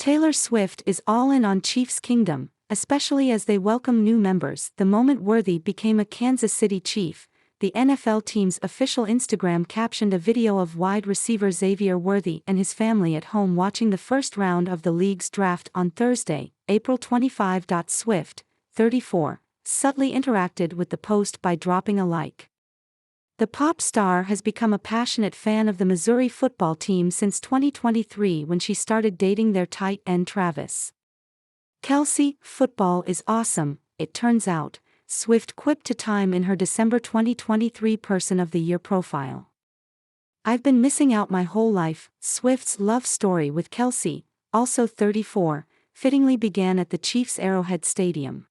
Taylor Swift is all in on Chiefs Kingdom, especially as they welcome new members. The moment Worthy became a Kansas City Chief, the NFL team's official Instagram captioned a video of wide receiver Xavier Worthy and his family at home watching the first round of the league's draft on Thursday, April 25. Swift, 34, subtly interacted with the post by dropping a like. The pop star has become a passionate fan of the Missouri football team since 2023 when she started dating their tight end Travis Kelce. Football is awesome, it turns out, Swift quipped to Time in her December 2023 Person of the Year profile. I've been missing out my whole life. Swift's love story with Kelce, also 34, fittingly began at the Chiefs' Arrowhead Stadium.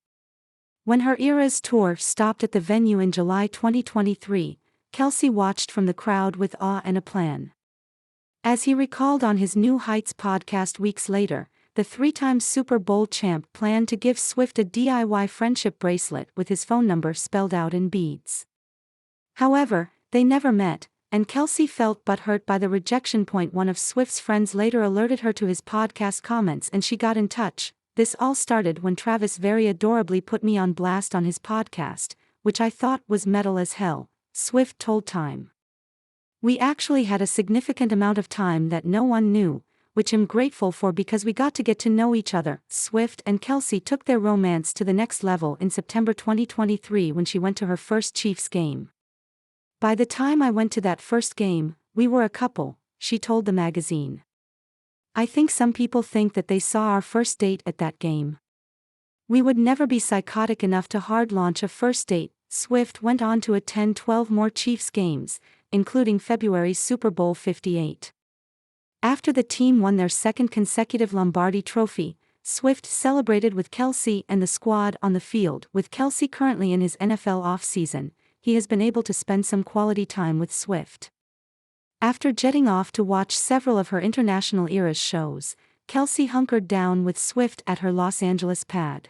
When her Eras tour stopped at the venue in July 2023, Kelce watched from the crowd with awe and a plan. As he recalled on his New Heights podcast weeks later, the three-time Super Bowl champ planned to give Swift a DIY friendship bracelet with his phone number spelled out in beads. However, they never met, and Kelce felt butthurt by the rejection. One of Swift's friends later alerted her to his podcast comments and she got in touch. This all started when Travis very adorably put me on blast on his podcast, which I thought was metal as hell, Swift told Time. We actually had a significant amount of time that no one knew, which I'm grateful for because we got to know each other. Swift and Kelce took their romance to the next level in September 2023 when she went to her first Chiefs game. By the time I went to that first game, we were a couple, she told the magazine. I think some people think that they saw our first date at that game. We would never be psychotic enough to hard launch a first date. Swift went on to attend 12 more Chiefs games, including February's Super Bowl 58. After the team won their second consecutive Lombardi Trophy, Swift celebrated with Kelce and the squad on the field. With Kelce currently in his NFL offseason, he has been able to spend some quality time with Swift. After jetting off to watch several of her international Eras shows, Kelce hunkered down with Swift at her Los Angeles pad.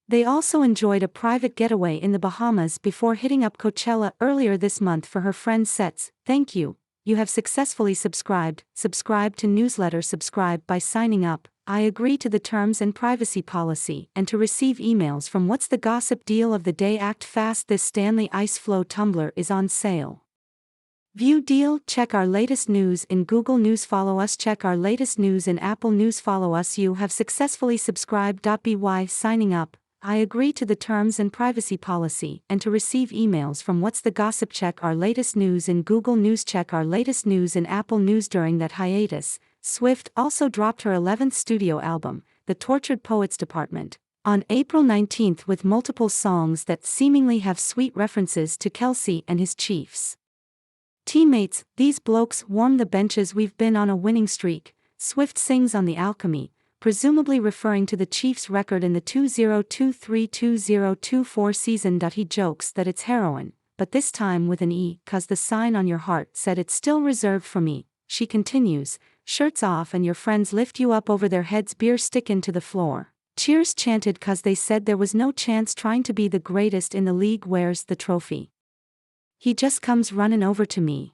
They also enjoyed a private getaway in the Bahamas before hitting up Coachella earlier this month for her friend's sets. Thank you. You have successfully subscribed. Subscribe to newsletter. Subscribe by signing up. I agree to the terms and privacy policy and to receive emails from What's the Gossip Deal of the Day. Act fast. This Stanley Ice Flow tumbler is on sale. View deal. Check our latest news in Google News. Follow us. Check our latest news in Apple News. Follow us. You have successfully subscribed. By signing up, I agree to the terms and privacy policy and to receive emails from What's the Gossip. Check our latest news in Google News. Check our latest news in Apple News. During that hiatus, Swift also dropped her 11th studio album, The Tortured Poets Department, on April 19 with multiple songs that seemingly have sweet references to Kelce and his Chiefs teammates. These blokes warm the benches. We've been on a winning streak, Swift sings on The Alchemy, presumably referring to the Chiefs' record in the 2023-2024 season. He jokes that it's heroin, but this time with an E, 'cause the sign on your heart said it's still reserved for me. She continues, shirts off and your friends lift you up over their heads, beer stickin' to the floor. Cheers chanted 'cause they said there was no chance trying to be the greatest in the league. Where's the trophy? He just comes running over to me.